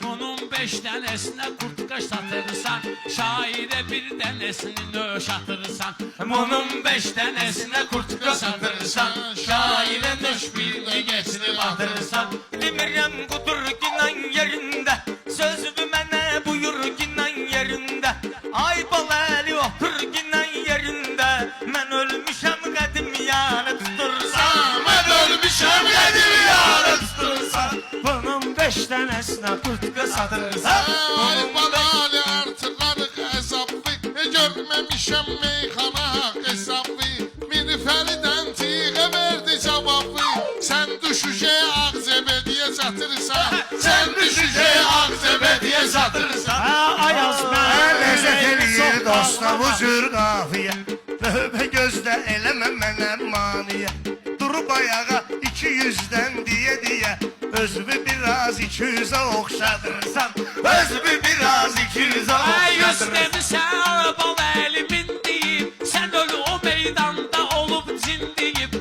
Bunun 5 tanesine kurtkaş satırsan, şaire bir tanesini nöş atırsan. Bunun 5 tanesine kurtkaş satırsan, şaire nöş birini geçirip atırsan. Demirəm qudur günan yerində, sözlü mənə buyur günan yerində. Ay baləli otur günan yerində, mən ölmüşəm qədim yanı tutursan. Mən ölmüşəm qədim yanı tutursan. Bunun 5 tanesine kurtka satırsan. Ay balali artıqarıq əzablı, görməmişəm meyxana hesablı. Mini Fəridən tiğə verdi cavabı, sən düşüşəyə ağzəbədiyə çatırsan. Sən düşüşəyə ağzəbədiyə çatırsan. Ayaz mən Ləzzət eləyir dosta bu cür qafiyə. Növbə gözlə eləmə mənə maniyə. Durub ayağa 200-dən deyə özümü biraz 200'ə oxşadırsan. Özümü biraz 200'ə Ay oxşadırsan. göstəmirsən arabalı əlimin deyib, sən ölü o meydanda olub cin deyib.